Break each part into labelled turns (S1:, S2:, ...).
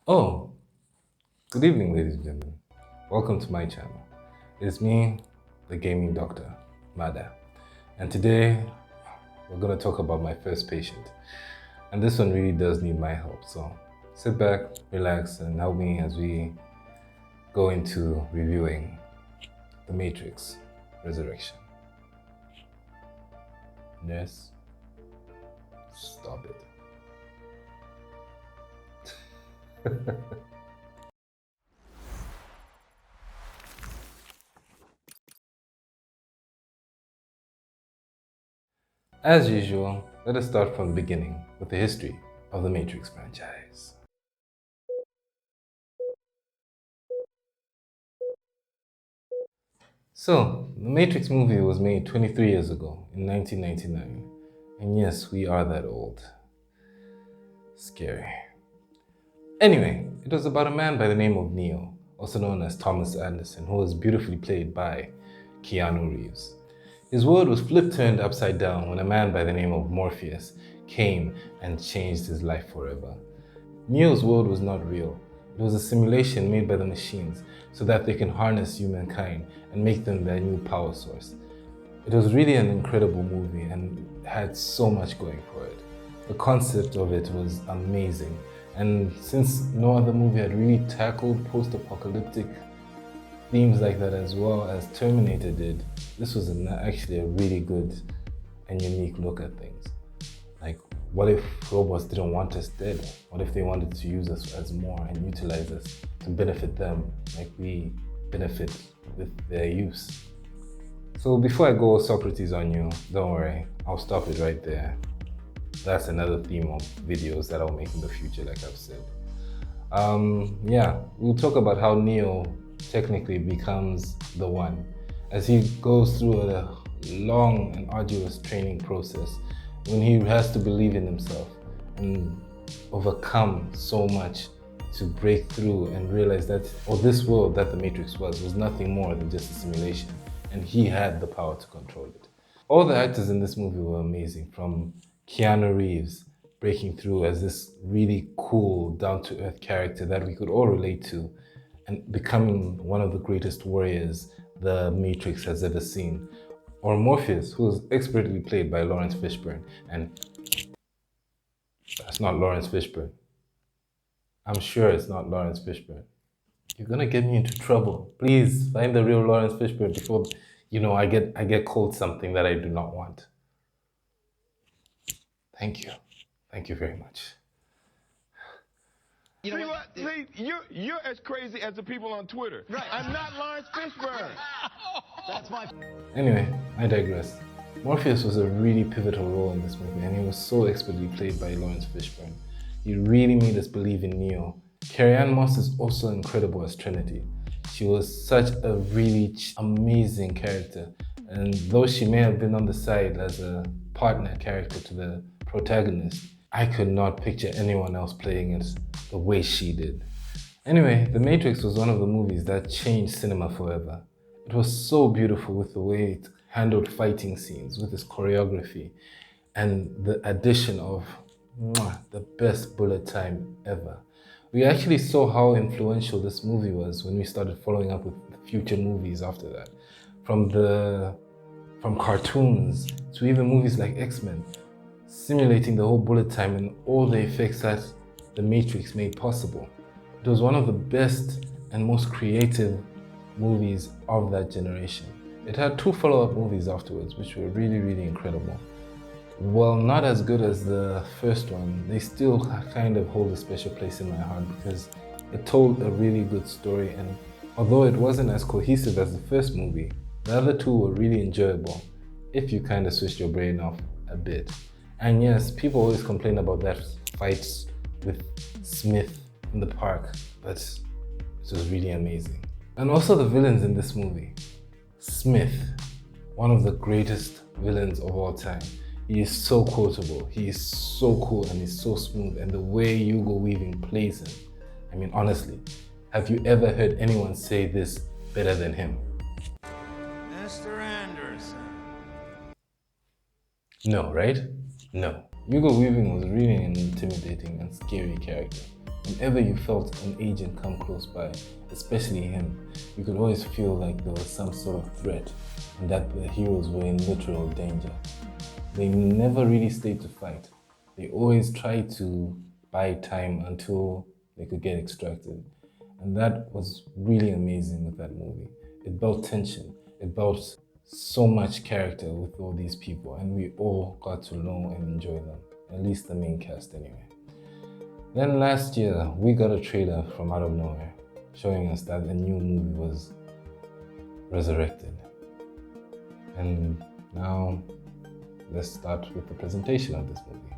S1: Oh, good evening, ladies and gentlemen. Welcome to my channel. It's me, the gaming doctor, Mada. And today, we're going to talk about my first patient. And this one really does need my help. So sit back, relax, and help me as we go into reviewing The Matrix Resurrection. Nurse, stop it. As usual, let us start from the beginning with the history of the Matrix franchise. So, the Matrix movie was made 23 years ago in 1999. And yes, we are that old. Scary. Anyway, it was about a man by the name of Neo, also known as Thomas Anderson, who was beautifully played by Keanu Reeves. His world was flip-turned upside down when a man by the name of Morpheus came and changed his life forever. Neo's world was not real. It was a simulation made by the machines so that they can harness humankind and make them their new power source. It was really an incredible movie and had so much going for it. The concept of it was amazing, and since no other movie had really tackled post-apocalyptic themes like that as well as Terminator did, this was actually a really good and unique look at things. Like, what if robots didn't want us dead? What if they wanted to use us as more and utilize us to benefit them like we benefit with their use? So before I go Socrates on you, don't worry, I'll stop it right there. That's another theme of videos that I'll make in the future, like I've said. Yeah, we'll talk about how Neo technically becomes the one as he goes through a long and arduous training process when he has to believe in himself and overcome so much to break through and realize that, this world that the Matrix was nothing more than just a simulation, and he had the power to control it. All the actors in this movie were amazing, from Keanu Reeves breaking through as this really cool, down-to-earth character that we could all relate to, and becoming one of the greatest warriors the Matrix has ever seen. Or Morpheus, who was expertly played by Lawrence Fishburne. And that's not Lawrence Fishburne. I'm sure it's not Lawrence Fishburne. You're gonna get me into trouble. Please find the real Lawrence Fishburne before, I get called something that I do not want. Thank you. Thank you very much.
S2: You're as crazy as the people on Twitter. Right. I'm not Lawrence Fishburne. That's my...
S1: Anyway, I digress. Morpheus was a really pivotal role in this movie, and he was so expertly played by Lawrence Fishburne. He really made us believe in Neo. Carrie-Anne Moss is also incredible as Trinity. She was such a really amazing character, and though she may have been on the side as a partner character to the protagonist, I could not picture anyone else playing it the way she did. Anyway, The Matrix was one of the movies that changed cinema forever. It was so beautiful with the way it handled fighting scenes, with its choreography, and the addition of the best bullet time ever. We actually saw how influential this movie was when we started following up with future movies after that. From cartoons to even movies like X-Men, simulating the whole bullet time and all the effects that The Matrix made possible. It was one of the best and most creative movies of that generation. It had 2 follow-up movies afterwards, which were really, really incredible. While not as good as the first one, they still kind of hold a special place in my heart because it told a really good story, and although it wasn't as cohesive as the first movie, the other 2 were really enjoyable if you kind of switched your brain off a bit. And yes, people always complain about that fight with Smith in the park, but it was really amazing. And also the villains in this movie. Smith, one of the greatest villains of all time. He is so quotable, he is so cool, and he's so smooth, and the way Hugo Weaving plays him. I mean, honestly, have you ever heard anyone say this better than him?
S2: Mr. Anderson.
S1: No, right? No. Hugo Weaving was really an intimidating and scary character. Whenever you felt an agent come close by, especially him, you could always feel like there was some sort of threat and that the heroes were in literal danger. They never really stayed to fight. They always tried to buy time until they could get extracted. And that was really amazing with that movie. It built tension. It built so much character with all these people, and we all got to know and enjoy them. At least the main cast anyway. Then last year, we got a trailer from out of nowhere showing us that a new movie was Resurrected. And now, let's start with the presentation of this movie.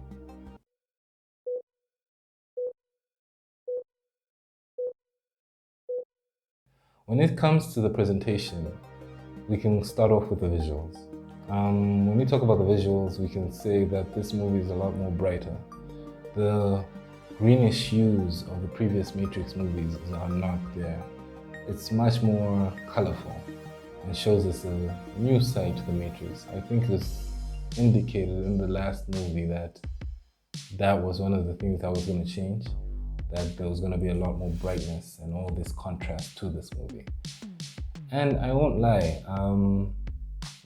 S1: When it comes to the presentation, we can start off with the visuals. When we talk about the visuals, we can say that this movie is a lot more brighter. The greenish hues of the previous Matrix movies are not there. It's much more colorful and shows us a new side to the Matrix. I think it was indicated in the last movie that that was one of the things that was going to change, that there was going to be a lot more brightness and all this contrast to this movie. And I won't lie,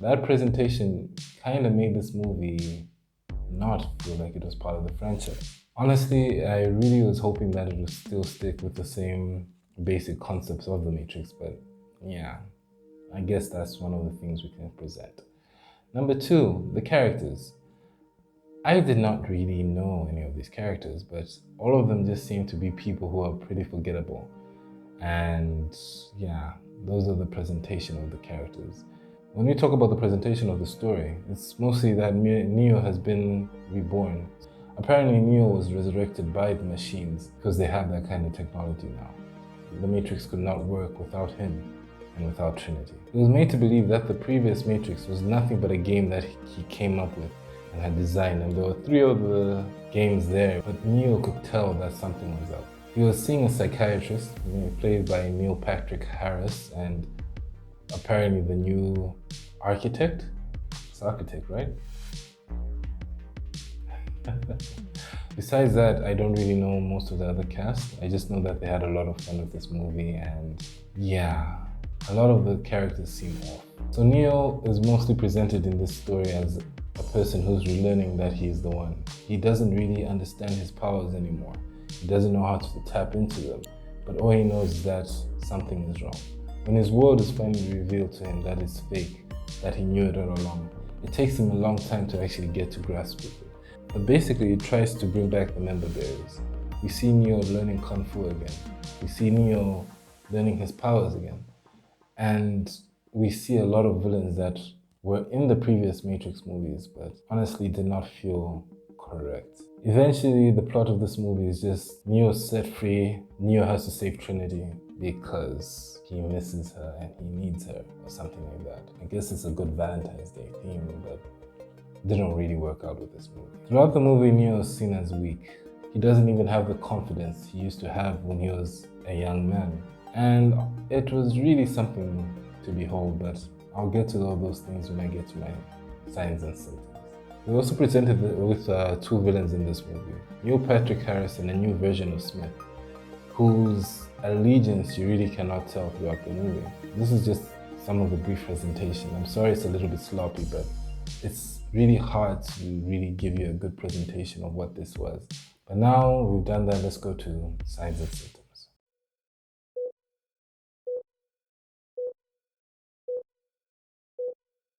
S1: that presentation kind of made this movie not feel like it was part of the franchise. Honestly, I really was hoping that it would still stick with the same basic concepts of the Matrix, but yeah, I guess that's one of the things we can present. Number two, the characters. I did not really know any of these characters, but all of them just seem to be people who are pretty forgettable. And yeah, those are the presentation of the characters. When we talk about the presentation of the story, it's mostly that Neo has been reborn. Apparently Neo was resurrected by the machines because they have that kind of technology now. The Matrix could not work without him and without Trinity. It was made to believe that the previous Matrix was nothing but a game that he came up with and had designed, and there were 3 of the games there, but Neo could tell that something was up. He was seeing a psychiatrist played by Neil Patrick Harris, and apparently the new architect. It's architect, right? Besides that, I don't really know most of the other cast. I just know that they had a lot of fun with this movie, and yeah, a lot of the characters seem off. So Neo is mostly presented in this story as a person who's relearning that he is the one. He doesn't really understand his powers anymore. He doesn't know how to tap into them, but all he knows is that something is wrong. When his world is finally revealed to him that it's fake, that he knew it all along, it takes him a long time to actually get to grasp with it. But basically, it tries to bring back the member bearers. We see Neo learning Kung Fu again. We see Neo learning his powers again. And we see a lot of villains that were in the previous Matrix movies, but honestly did not feel correct. Eventually, the plot of this movie is just Neo set free. Neo has to save Trinity because he misses her and he needs her, or something like that. I guess it's a good Valentine's Day theme, but didn't really work out with this movie. Throughout the movie, Neo is seen as weak. He doesn't even have the confidence he used to have when he was a young man. And it was really something to behold, but I'll get to all those things when I get to my signs and symptoms. We also presented with 2 villains in this movie. Neil Patrick Harris and a new version of Smith, whose allegiance you really cannot tell throughout the movie. This is just some of the brief presentation. I'm sorry it's a little bit sloppy, but it's really hard to really give you a good presentation of what this was. But now we've done that, let's go to signs and symptoms.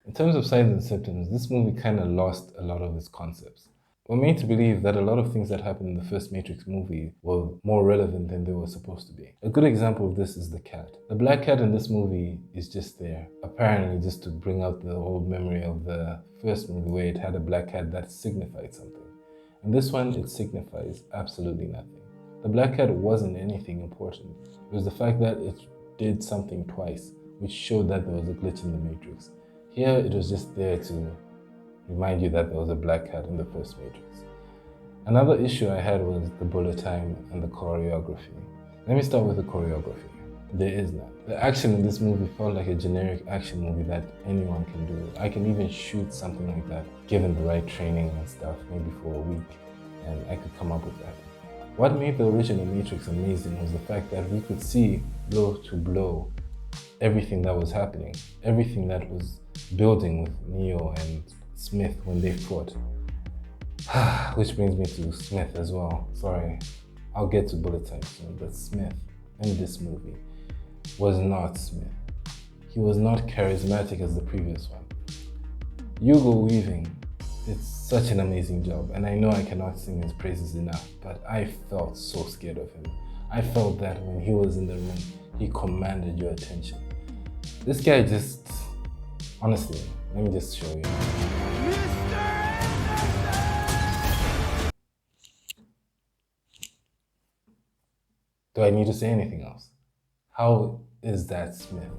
S1: In terms of signs and symptoms, this movie kind of lost a lot of its concepts. We're made to believe that a lot of things that happened in the first Matrix movie were more relevant than they were supposed to be. A good example of this is the cat. The black cat in this movie is just there, apparently just to bring out the old memory of the first movie where it had a black cat that signified something. In this one, it signifies absolutely nothing. The black cat wasn't anything important. It was the fact that it did something twice, which showed that there was a glitch in the Matrix. Here, it was just there to remind you that there was a black cat in the first Matrix. Another issue I had was the bullet time and the choreography. Let me start with the choreography. There is none. The action in this movie felt like a generic action movie that anyone can do. I can even shoot something like that, given the right training and stuff, maybe for a week, and I could come up with that. What made the original Matrix amazing was the fact that we could see blow to blow everything that was happening, everything that was building with Neo and Smith when they fought. Which brings me to Smith as well. Sorry, I'll get to bullet time soon, but Smith in this movie was not Smith. He was not charismatic as the previous one. Hugo Weaving did such an amazing job, and I know I cannot sing his praises enough, but I felt so scared of him. I felt that when he was in the room, he commanded your attention. This guy just, honestly, let me just show you. Do I need to say anything else? How is that Smith?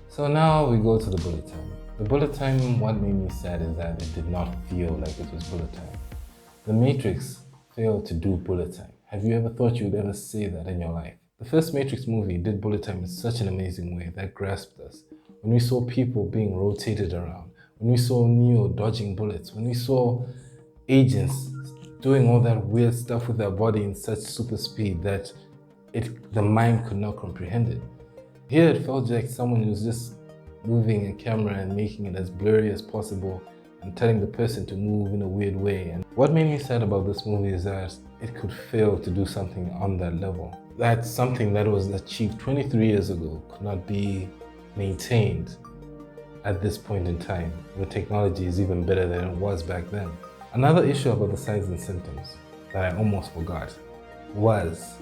S1: So now we go to the bullet time. The bullet time, what made me sad is that it did not feel like it was bullet time. The Matrix failed to do bullet time. Have you ever thought you would ever say that in your life? The first Matrix movie did bullet time in such an amazing way that grasped us. When we saw people being rotated around, when we saw Neo dodging bullets, when we saw agents doing all that weird stuff with their body in such super speed that the mind could not comprehend it. Here it felt like someone was just moving a camera and making it as blurry as possible and telling the person to move in a weird way. And what made me sad about this movie is that it could fail to do something on that level. That something that was achieved 23 years ago could not be maintained at this point in time, when technology is even better than it was back then. Another issue about the signs and symptoms that I almost forgot was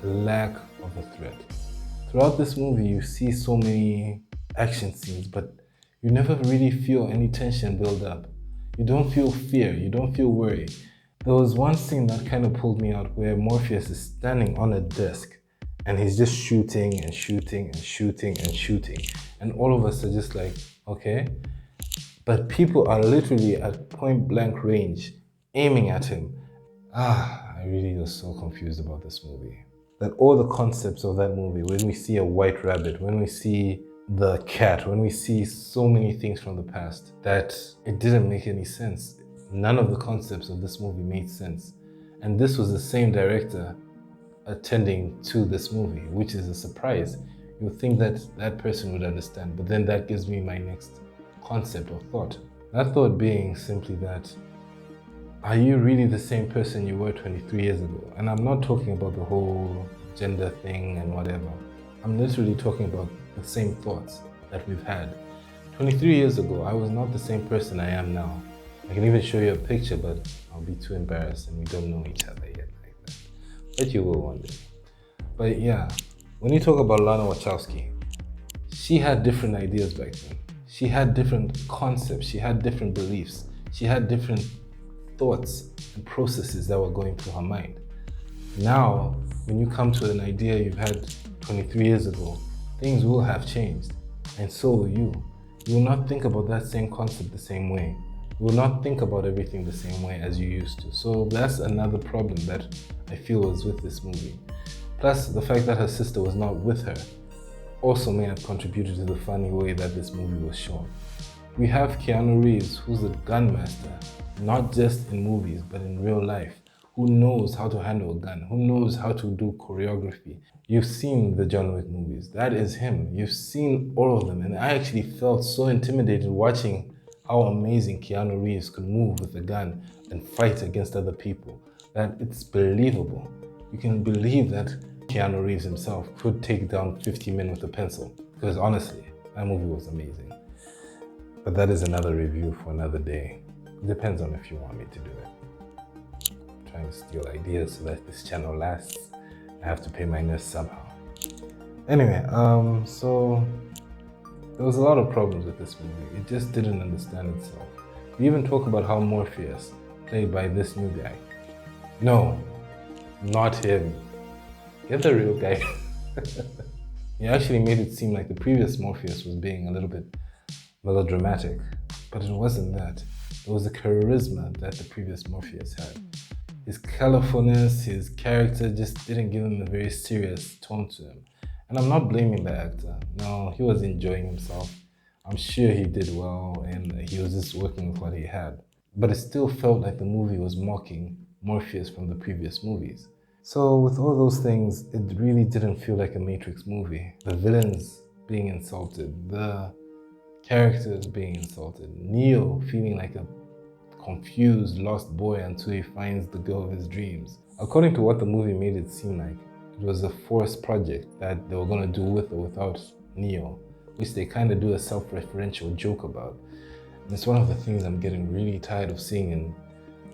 S1: the lack of a threat. Throughout this movie, you see so many action scenes, but you never really feel any tension build up. You don't feel fear, you don't feel worry. There was one scene that kind of pulled me out where Morpheus is standing on a desk and he's just shooting and shooting and shooting and shooting. And all of us are just like, okay. But people are literally at point blank range, aiming at him. I really was so confused about this movie. That all the concepts of that movie, when we see a white rabbit, when we see the cat, when we see so many things from the past, that it didn't make any sense. None of the concepts of this movie made sense. And this was the same director attending to this movie, which is a surprise. You would think that that person would understand, but then that gives me my next concept or thought. That thought being simply that, are you really the same person you were 23 years ago? And I'm not talking about the whole gender thing and whatever. I'm literally talking about the same thoughts that we've had. 23 years ago, I was not the same person I am now. I can even show you a picture, but I'll be too embarrassed and we don't know each other yet like that. But you will one day. But yeah, when you talk about Lana Wachowski, she had different ideas back then. She had different concepts, she had different beliefs, she had different thoughts and processes that were going through her mind. Now, when you come to an idea you've had 23 years ago, things will have changed, and so will you. You will not think about that same concept the same way. You will not think about everything the same way as you used to. So that's another problem that I feel was with this movie. Plus, the fact that her sister was not with her also may have contributed to the funny way that this movie was shown. We have Keanu Reeves, who's a gun master, not just in movies, but in real life, who knows how to handle a gun, who knows how to do choreography. You've seen the John Wick movies. That is him. You've seen all of them. And I actually felt so intimidated watching how amazing Keanu Reeves could move with a gun and fight against other people, that it's believable. You can believe that Keanu Reeves himself could take down 50 men with a pencil. Because honestly, that movie was amazing. But that is another review for another day. It depends on if you want me to do it. I'm trying to steal ideas so that this channel lasts. I have to pay my nurse somehow. Anyway, so there was a lot of problems with this movie. It just didn't understand itself. We even talk about how Morpheus, played by this new guy. No, not him. Get the real guy. He actually made it seem like the previous Morpheus was being a little bit melodramatic, but it wasn't that. It was the charisma that the previous Morpheus had. His colorfulness, his character just didn't give him a very serious tone to him. And I'm not blaming the actor. No, he was enjoying himself. I'm sure he did well and he was just working with what he had. But it still felt like the movie was mocking Morpheus from the previous movies. So with all those things, it really didn't feel like a Matrix movie. The villains being insulted, the characters being insulted, Neo feeling like a confused, lost boy until he finds the girl of his dreams. According to what the movie made it seem like, it was a forced project that they were going to do with or without Neo, which they kind of do a self-referential joke about. And it's one of the things I'm getting really tired of seeing in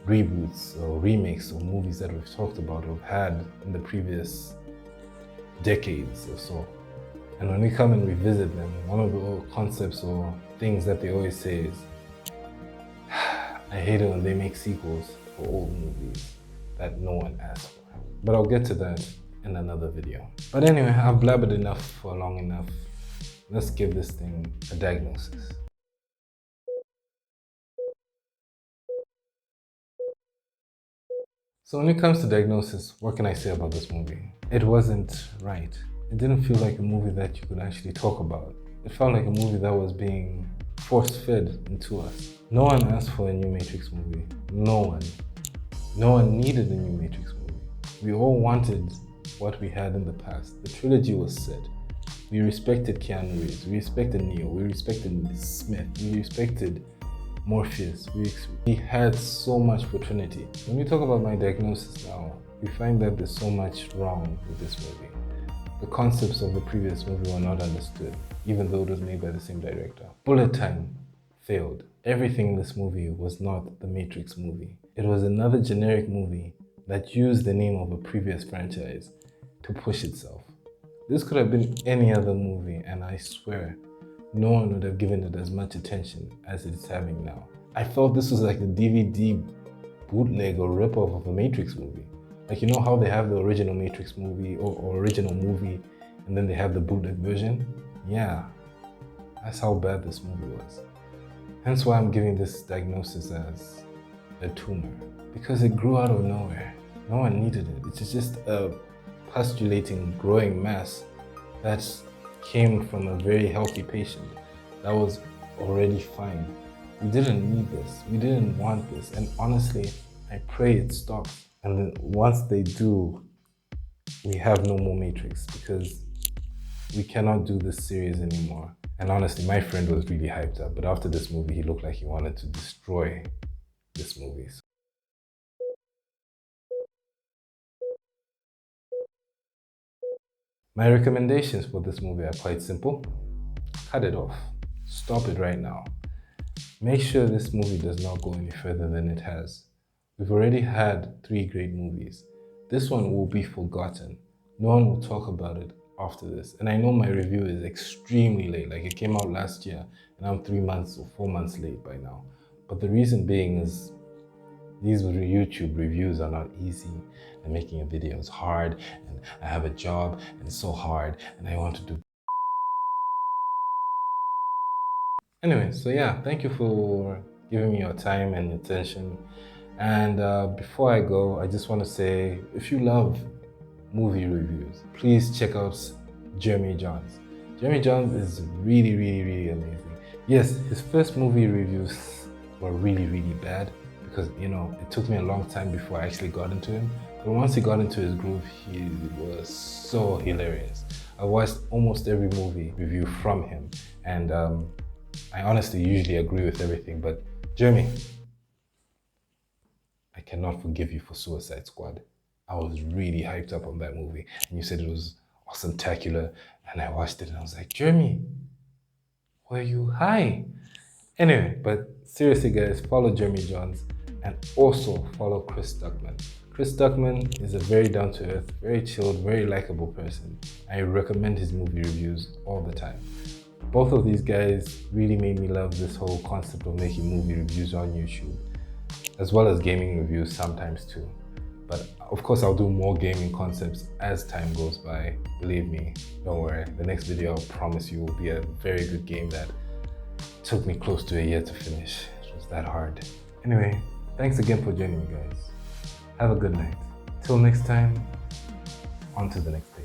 S1: reboots or remakes of movies that we've talked about or had in the previous decades or so. And when we come and revisit them, one of the concepts or things that they always say is, I hate it when they make sequels for old movies that no one asked for. But I'll get to that in another video. But anyway, I've blabbered enough for long enough. Let's give this thing a diagnosis. So when it comes to diagnosis, what can I say about this movie? It wasn't right. It didn't feel like a movie that you could actually talk about. It felt like a movie that was being force-fed into us. No one asked for a new Matrix movie. No one. No one needed a new Matrix movie. We all wanted what we had in the past. The trilogy was set. We respected Keanu Reeves. We respected Neo. We respected Smith. We respected Morpheus. We had so much for Trinity. When we talk about my diagnosis now, we find that there's so much wrong with this movie. The concepts of the previous movie were not understood, even though it was made by the same director. Bullet time failed. Everything in this movie was not the Matrix movie. It was another generic movie that used the name of a previous franchise to push itself. This could have been any other movie, and I swear, no one would have given it as much attention as it's having now. I felt this was like a DVD bootleg or ripoff of a Matrix movie. Like, you know how they have the original Matrix movie or original movie, and then they have the bootleg version? Yeah, that's how bad this movie was. Hence why I'm giving this diagnosis as a tumor. Because it grew out of nowhere. No one needed it. It's just a postulating growing mass that came from a very healthy patient that was already fine. We didn't need this. We didn't want this. And honestly, I pray it stops. And then once they do, we have no more Matrix, because we cannot do this series anymore. And honestly, my friend was really hyped up, but after this movie, he looked like he wanted to destroy this movie. My recommendations for this movie are quite simple. Cut it off. Stop it right now. Make sure this movie does not go any further than it has. We've already had 3 great movies. This one will be forgotten. No one will talk about it after this. And I know my review is extremely late. Like, it came out last year and I'm 3 months or 4 months late by now. But the reason being is these YouTube reviews are not easy, and making a video is hard, and I have a job and it's so hard, and I want to do. Anyway, so yeah, thank you for giving me your time and attention. And before I go, I just want to say, if you love movie reviews, please check out Jeremy Johns. Jeremy Johns is really, really, really amazing. Yes, his first movie reviews were really, really bad, because, you know, it took me a long time before I actually got into him. But once he got into his groove, he was so hilarious. I watched almost every movie review from him, and I honestly usually agree with everything, but Jeremy, I cannot forgive you for Suicide Squad. I was really hyped up on that movie, and you said it was awesome-tacular, and I watched it and I was like, Jeremy, were you high? Anyway, but seriously guys, follow Jeremy Johns and also follow Chris Duckman. Chris Duckman is a very down-to-earth, very chilled, very likable person. I recommend his movie reviews all the time. Both of these guys really made me love this whole concept of making movie reviews on YouTube, as well as gaming reviews sometimes too. But of course, I'll do more gaming concepts as time goes by. Believe me, don't worry. The next video, I promise you, will be a very good game that took me close to a year to finish. It was that hard. Anyway, thanks again for joining me, guys. Have a good night. Till next time, on to the next.